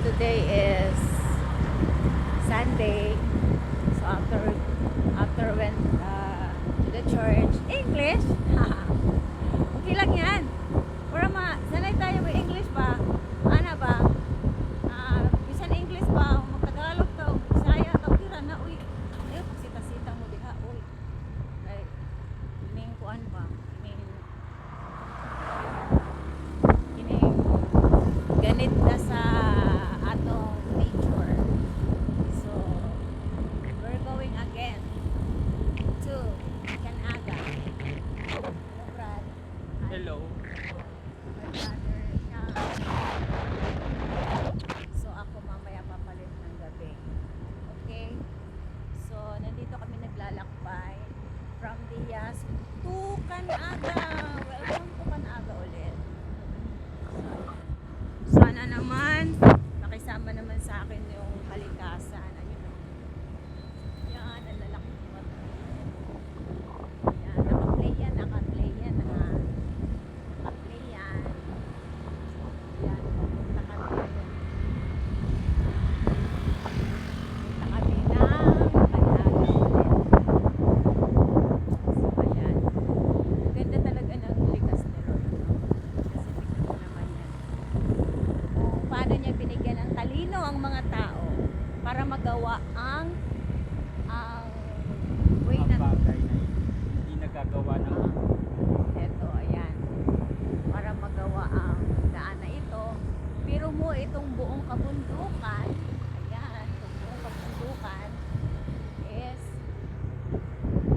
today is Sunday. So after went to the church, English. Okay lang yan. Para sanay tayo may English ba? Ano ba? Bisan English ba? Magtagalog ka, Bisaya ka, kira na uy. Ayaw pagsita-sita mo diha uy. Like kining kuan ba? Kining ganit na sa atong nature. So we're going again to Canada. Brad. Hello. My brother siya. So ako mamaya papalit ng gabi. Okay? So nandito kami naglalakbay from Diaz to Canada. Welcome to Canada ulit. So, sana naman nakisama naman sa akin yung kalikasan. Ayun o. Yan, ang lalaki mo. Yan, naka-play yan ha. Naka-play yan. Yan, pupunta kami. Pupunta kami ng Canada ulit. So, ayan. Ganda talaga ng likas ni Lord. Kasi tignan mo naman yan. Kung paano niya binigyan ng talino ang mga tao para magawa ang way Ang ng bagay na hindi nagagawa ng eto, ayan. Para magawa ang daan na ito. Pero mo itong buong kabundukan, ayan, itong buong kabundukan is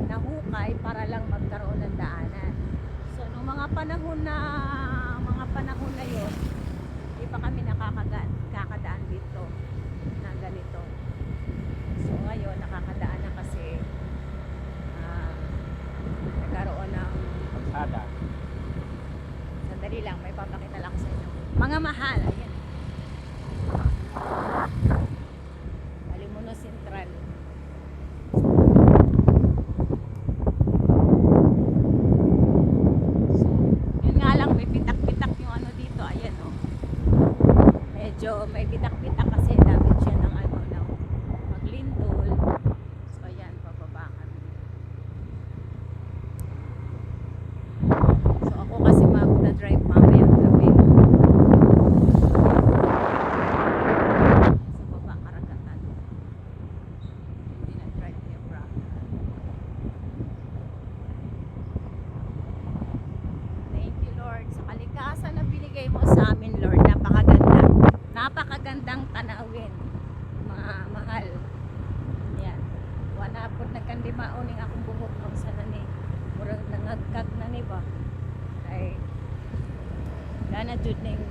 nahukay para lang magkaroon ng daanan. So, nung mga panahon na yun, di pa kami nakakadaan dito na ganito. So, ngayon, nakakadaan na kasi nagkaroon ng kalsada. sandali lang, may papakita lang sa inyo. Mga mahal, ayan. Balimuno Central. So, yun nga lang, may pitak-pitak yung ano dito, ayan o. Medyo may pitak-pitak kasi damage siya ng ano, ng maglindol. So, ayan, pababa kami. So, ako kasi magda-drive mamayang gabi. Sa baba, karagatan. Hindi na-drive niya, bro. Thank you, Lord, sa kalikasan na binigay mo sa amin, Lord. Napakaganda. Napakagandang tanawin. Mga mahal. Yan. Wala po nagkandimaoning akong buhok kung sana ni. Murag nangagkag na ni ba? Ay, wala na dun ning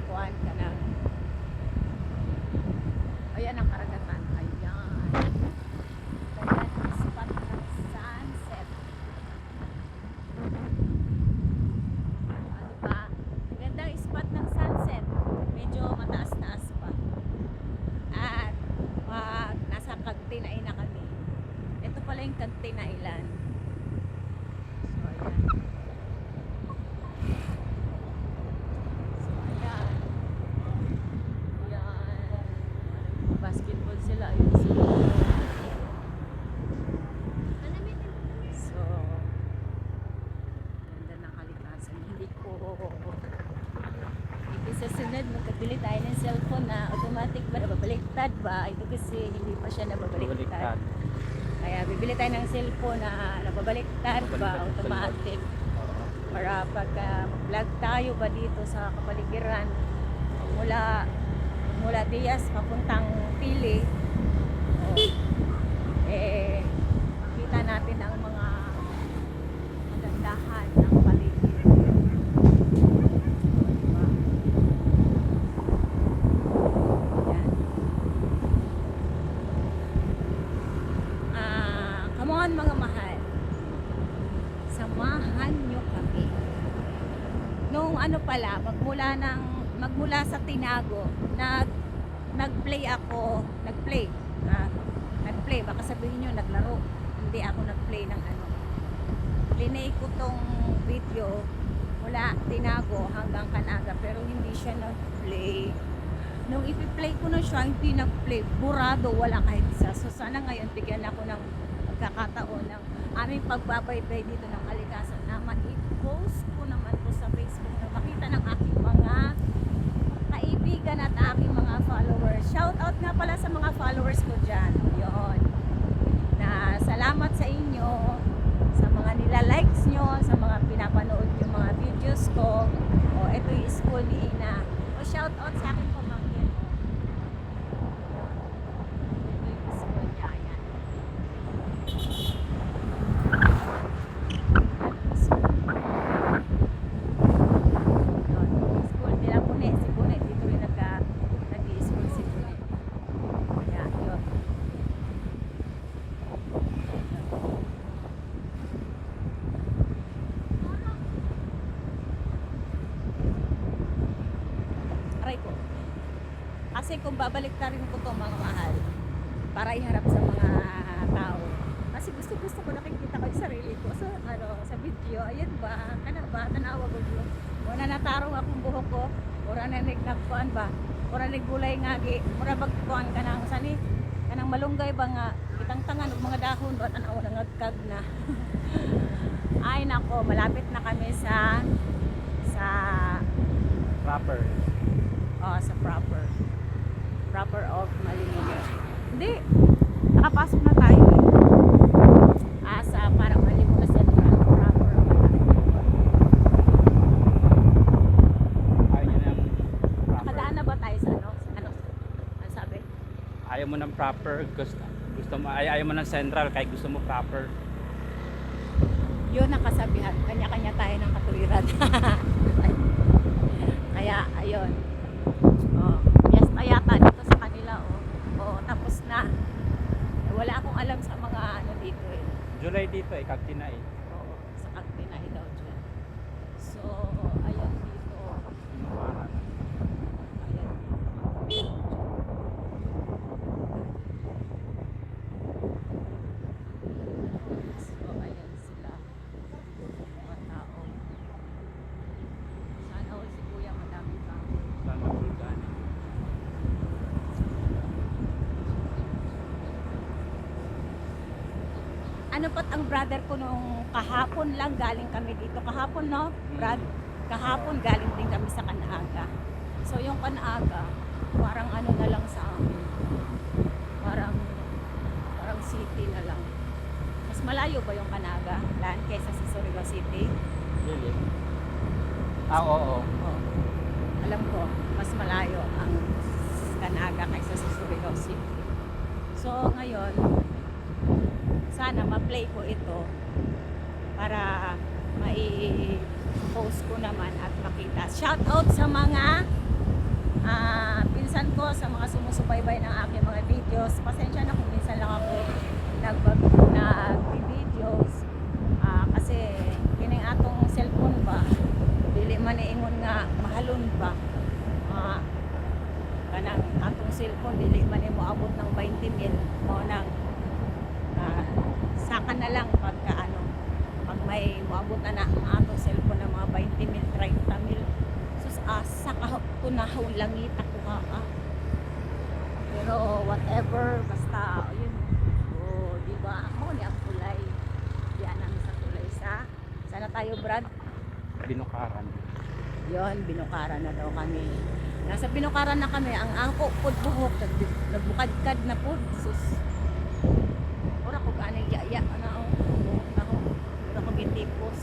kuhan ka na. Ayan ang karagatan. Ayan. Ganda ng spot ng sunset. Ano ba? Gandang spot ng sunset. Medyo mataas-taas pa. At nasa Kagtinay na kami. Ito pala yung Kagtinailan. So, ayan. So, ayan. Ayan. Basketball sila. Ayun sila. So, ganda ng kalikasan. Hindi sa sunod, magkabili tayo ng cellphone na automatic ba, nababaliktad ba? Ito kasi hindi pa siya nababaliktad. Baliktad. Kaya bibili tayo ng cellphone na nababaliktad ba, Nababaliktad. automatic. Para pagka mag-vlog tayo ba dito sa kapaligiran, mula Diaz papuntang Pili, kita natin ang mga magandahan ng paligid. Diba? Yan. Come on mga mahal, samahan nyo kami. Nung ano pala, magmula sa Tinago, nagplay, baka sabihin nyo naglaro, hindi ako nagplay ng ano. Linay ko tong video mula Tinago hanggang Canada, pero hindi siya nag-play. nung ipi-play ko na siya, hindi nag-play. Burado, wala kahit isa. So sana ngayon, bigyan ako ng pagkakataon ng aming pagbabaybay dito ng Kalikasan na ma-post ko naman po sa Facebook na makita ng aking mga kaibigan at aking mga followers. Shout out nga pala sa mga followers ko dyan. Yun. Na salamat sa inyo, sa mga nila-likes nyo, sa mga pinapanood yung mga videos ko. O, ito yung school ni Ina. O, shout out sa akin pamangkin. Ito yung school niya. Ayan. Yun, school nila Pune. Si Pune, dito rin nag-i-school si Pune. Ayan, yun. Aray ko. Kasi kung babalik na rin ko to mga mahal, para iharap sa mga tao. Kasi gusto ko nakikita ko yung sarili ko sa video. Ayun ba? Kana ba? Tanawa ko bro. Muna natarong akong buhok ko. Mura na nagkuan ba? Mura nagbulay nga gi. Mura bagkuan ka ng sani. Kanang malunggay ba nga. Kitang tangan og mga dahon doon tanawa na ngagkag na. Ay nako, malapit na kami sa Proper. sa proper of Malinino. Hindi, nakapasok na tayo sa parang Malinino Central proper. Ayaw niya ng proper. Nakadaan na ba tayo sa ano sabi? Ayaw mo ng proper. Gusto mo, ayaw mo ng central kahit gusto mo proper. Yun ang kasabihan, kanya-kanya tayo ng katuwiran. Kaya ayun. Fiesta yata dito sa kanila tapos na. Wala akong alam sa mga ano dito eh. July dito eh, Cagtina eh. Oo, sa Cagtinay daw dyan. So, ayun dito. Inuwaran. Ayan. So, ayan sila. Mga tao. Sana all si Kuya madami tao. Sana Bulgan. Ano pat ang brother ko nung kahapon lang galing kami dito. Kahapon no? Brad, kahapon galing din kami sa Kanaaga. So yung Kanaaga, parang ano na lang sa amin. Parang city na lang. Mas malayo ba yung Kanaaga? Lan kaysa sa Surigao City? Really? Oo. Oh, alam ko, mas malayo ang Kanaaga kaysa sa Surigao City. So ngayon, sana ma-play ko ito para mai-post ko naman at makita. Shout out sa mga pinsan ko, sa mga sumusubaybay ng aking mga videos. Pasensya na kung minsan lang ako nag-videos kasi kining atong cellphone ba dili man ingon nga mahalon ba kanang atong cellphone dili man mo abot ng 20,000 mo nang saka na lang pagka pag may moabot na ang atong cellphone ng mga 20,000, 30,000 sus saka tunahaw langit ako pero whatever basta yun di ba ako ni ang tulay diyan namin sa tulay sana tayo Brad Binukaran. yon binukaran na daw kami nasa binukaran na kami ang angko pod buhok nagbukadkad na pod sus ora ko kanang yaya na ora ko gitipos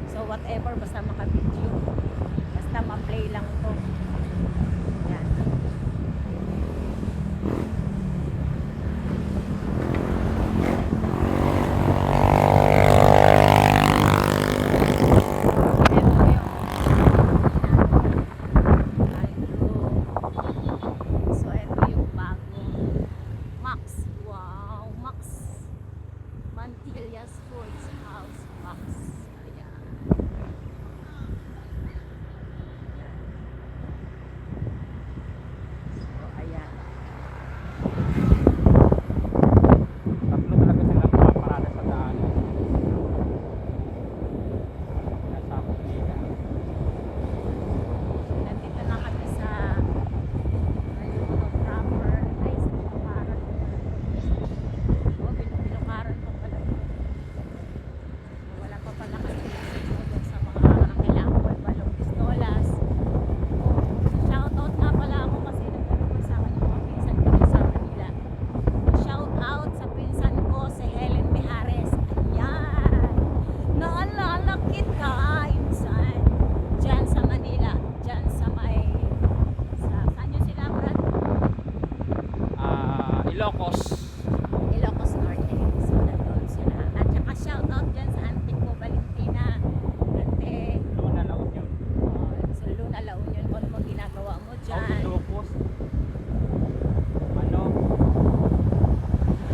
so whatever basta maka-video basta ma-play lang to yan Mantillas Foods House Max. Ayan. Ilocos. Ilocos Norte. So, nandun sila. At saka shoutout dyan sa auntie ko, Valentina. Ate, Luna La Union. sa Luna La Union, kung ano ginagawa mo Oh, dyan. Ilocos. Ano?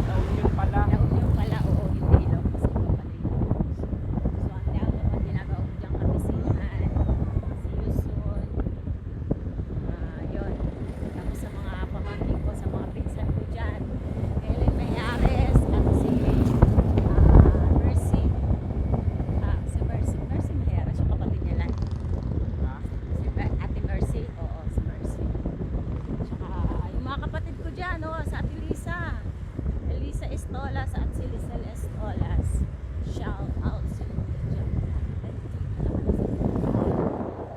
La Union pala. La Union pala, oo, hindi Ilocos. Iba pala Ilocos. So, ate, ako naman ginagawa mo dyan kabisihan. See you soon. Yun. Tapos sa mga pamangkin ko, sa mga pinsan ko dyan. Helen Mayares, at si Mercy. Si Mercy. Mercy Mayares, yung kapatid niya lang. Ha? Ate Mercy, oo, si Mercy. Tsaka yung mga kapatid ko dyan, sa Ate Lisa. Elisa Estolas at si Lizelle Estolas. Shout out sa inyo dyan. Ay,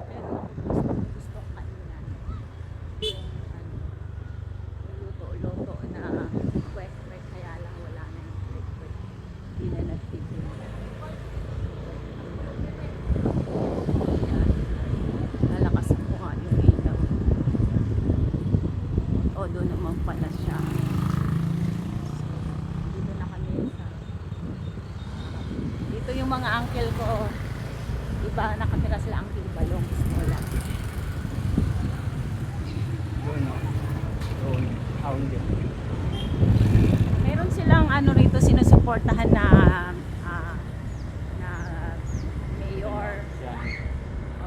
meron ako gusto kainan. Yung luto-luto na kwek-kwek, kaya lang wala na yung kwek-kwek. Hindi na nagtitinda. Lalakas ako nga yung ilaw. O, doon naman pala siya. Dito na kami sa... Dito yung mga uncle ko. Iba, nakatira sila uncle Balong. Wala. Yun, no? Yun. Aun din. Meron silang ano rito sinusuportahan na na mayor. Yan. O,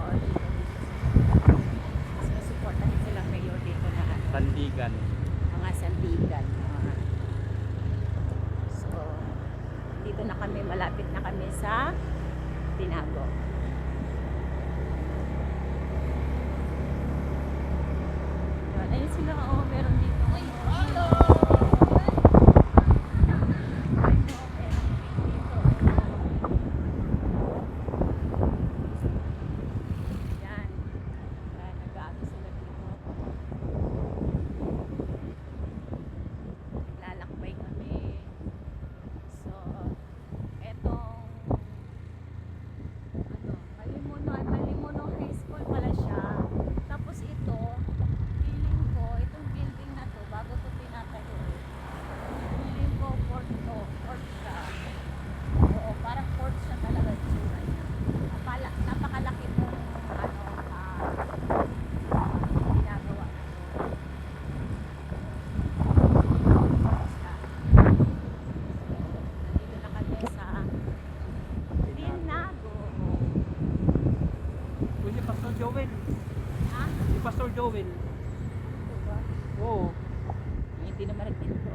sinusuportahan silang mayor dito na Sandigan. mga sandigan. So, dito na kami, malapit na kami sa Tinago. Yun, ayun sila, meron dito. Yan. Yan, nag-aano sila dito. Naglalakbay kami. So, etong Malimuno High School pala siya. Tapos ito, feeling ko, itong building na to, bago to tinatayo, feeling ko port siya. Oo, parang port siya talaga tsura niya. Napakalaki tong ginagawa na to. Nandito na kami sa Tinago. Uy, si Pastor Joel. Ha? Si Pastor Joel. Ito ba? Oo. Ay, hindi naman nagpinto.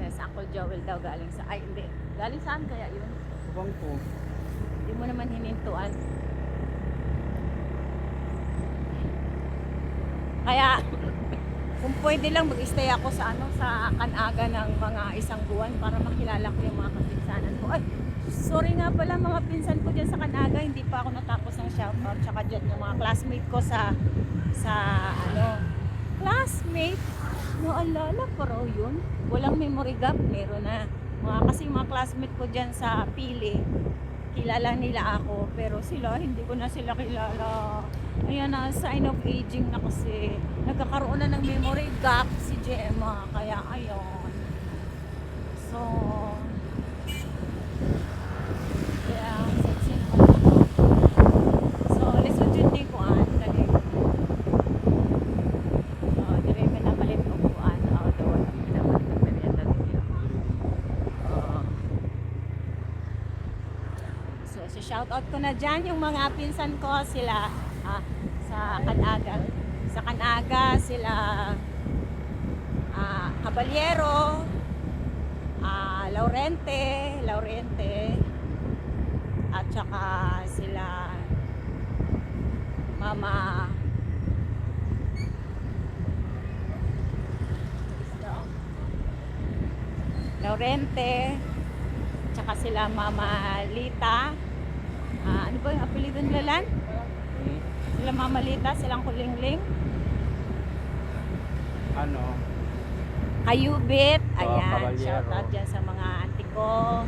Sa Uncle Joel daw galing sa... Ay, hindi. Galing saan kaya yun? Subang po. Hindi mo naman hinintuan. Kaya, kung pwede lang mag-stay ako sa sa Kanaga ng mga isang buwan para makilala ko yung mga kapinsanan ko. Ay, sorry nga pala mga pinsan ko dyan sa Kanaga, hindi pa ako natapos ng shoutout. Tsaka dyan yung mga classmate ko sa classmate, naalala pa raw yun. Walang memory gap, meron na. Kasi mga classmate ko dyan sa Pili, kilala nila ako, pero sila, hindi ko na sila kilala. Ayan na, sign of aging na kasi. Nagkakaroon na ng memory gap si Gemma, kaya ayun. So, yeah, sexing pa lang ako. So, lisod yun din ko, dali. Dire ka na malit o kuan, doon, pinamalit ng merienda din. So, shoutout ko na dyan yung mga pinsan ko, sila sa Kanaga sila Caballero, Laurente at saka sila Mama Laurente, tsaka sila Mama Lita. Ano ba yung apelido nila lan? Sila Mama Lita, silang Kulingling. Ano? Kayubit, ayan, Caballero. shoutout dyan sa mga auntie ko.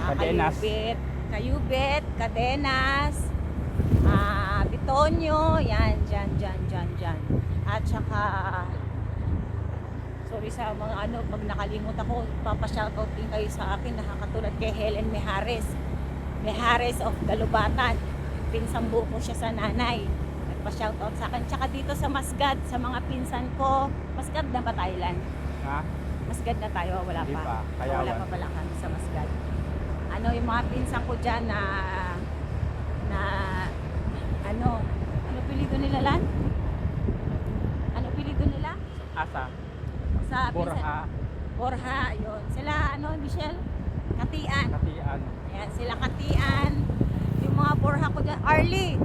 Cadenas. Kayubit, Cadenas, Bitonyo, yan, dyan. At saka Sorry sa mga ano, pag nakalimut ako, papashoutout din kayo sa akin, nakakatulad kay Helen Mejares. Mejares of Galubatan. Pinsang buko siya sa nanay. Nagpa-shoutout sa akin. Tsaka dito sa Masgad, sa mga pinsan ko. Masgad na ba Thailand? Ha? Masgad na tayo, wala Hindi pa. pa, Kayawan. Wala pa pala kami sa Masgad. Ano yung mga pinsan ko dyan na ano pilido nila Lan? Ano pilido nila? Asa? Sa Borha. Borha, yun. Sila Michelle? Katian. Katian. Ayan, sila Katian. Yung mga Borha ko dyan. Arlie.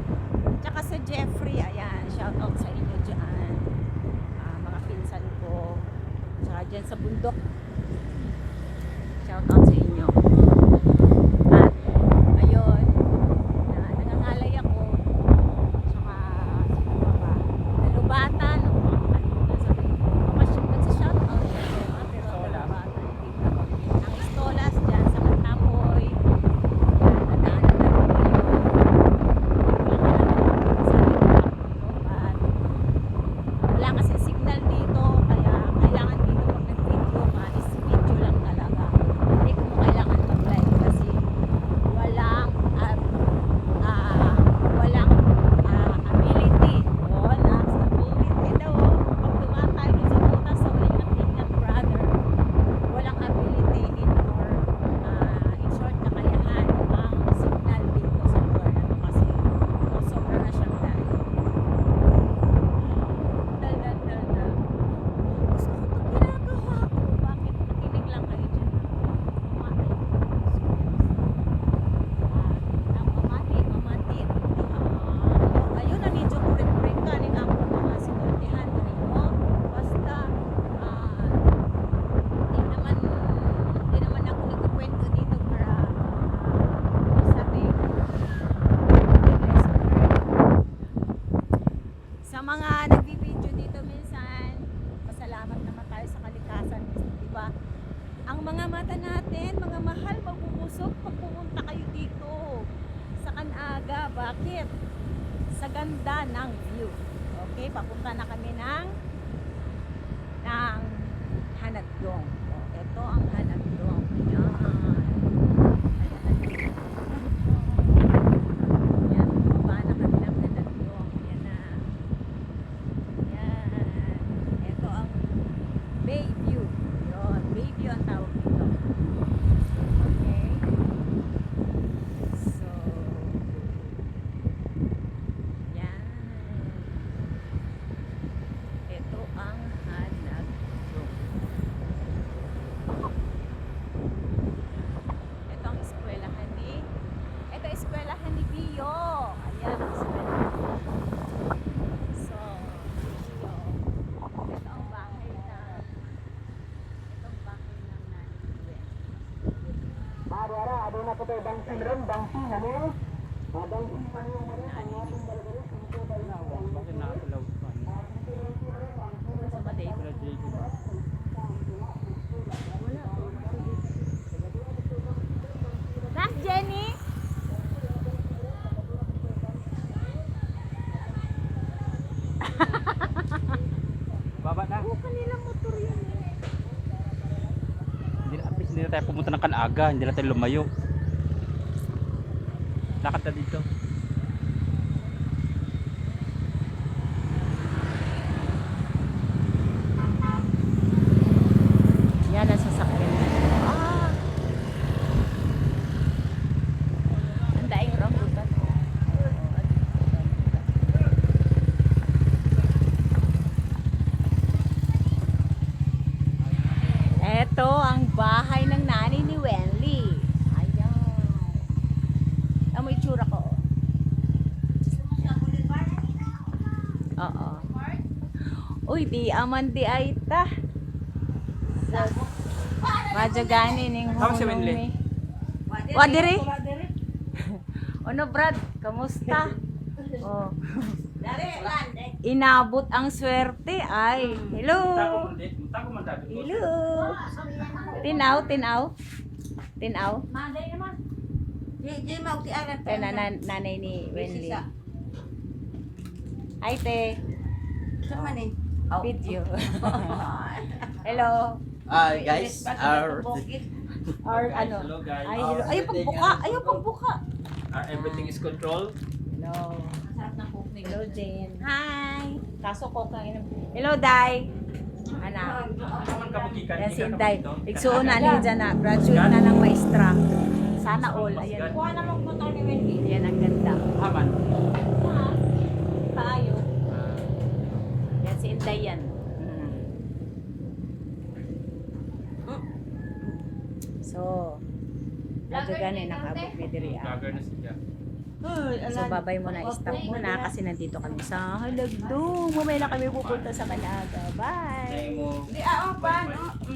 Tsaka si Jeffrey. Ayan, shout out sa inyo dyan. Mga pinsan ko. Tsaka dyan sa bundok. Shout out sa inyo. At, ayun. Nangangalay ako. Tsaka, sino pa ba? Nalubatan. Shout out sa inyo. Pero nalubatan. Ang Istolas dyan sa Matapoy. Wala kasi signal dito, kaya kailangan dito pag nag-video ka is video lang talaga. Hindi ko kailangan mag-live kasi walang ability. Ability daw. Pag tumatay sa butas sa walang ingat brother, walang ability in short na kayahan ang signal dito sa lugar na to kasi sobra na siyang dahil. Dal. Gusto ko ito ginagawa ko. Bakit? Makinig lang kayo dyan. Mamati. Ayun na medyo kurik-kurik ka rin ako mga sinultihan rin mo. Basta, di naman ako nagkukwento dito para sabi sa mga nagbibideo dito minsan, pasalamat naman tayo sa kalikasan, diba? Ang mga mata natin, mga mahal, magbubusog pag pumunta kayo dito sa Canaga. Bakit? Sa ganda ng view. Okay, papunta na kami ng Hanagdong. Ito ang Hanagdong. Ayan. Yan, baba na kami ng Hanagdong. Yan na. Yan. Ito ang Bay View. Yun, Bay View ang tawag dito. Okay. So, yan. Ito ang Hanagdong. Ito ang eskwelahan ni Pio. Ayan ang eskwelahan. So, Pio. Ito ang bahay ng nanay ni Gwen. Ada na po tayo bangsin rin, bangsin ano? Bangsin pa yung mga ang ating balagaro, pinto tayo na. Bakit nakatalaw pa? Sa Maday. Wala Jacob. Nak, Jenny? Baba na. Kanilang motor yun eh. Hindi na tayo pumunta ng Canaga. Hindi na tayo lumayo. Lakad na dito. Yan ang sasakyan. Ang daing rambutan. Ito ang bahay ng nanay ni Wendy. Ayan. Amoy tsura ko. Oo. Uy, di aman di ay ta. Madyo gani ning Tama si hunong Wendy. ni. Wadiri? Ano Brad? Kamusta? Oh. Inabot ang swerte ay. Hello. Tago man dati. Hello. Tinaw. Maday naman. Di mau ti aran Ito nanay ni Wendy. Ay te. Sa manin. Video. Hello. Guys, our Or ano? Hello guys. Ay, hello. Ayaw pagbuka. Ayaw pagbuka. Everything is controlled. Hello. Sarap ng coke ni Hello, Jane. Hi. Kaso coke lang inom. Hello, Day. Anak. Naman kabukikan. Yan si Inday. Igsuon na ni dyan na. Graduate na ng maestra. Sana all. Ayan. Kuha na motor ni Wendy. Yan ang ganda. Haman. Tayo. Yan si Inday yan. So, medyo gani nakabog ni diri. Vlogger na siya. So, babay muna, stop muna kasi nandito kami sa Halagdo. Mamaya na kami pupunta sa Malaga. Bye! Say mo. Di, pa, no?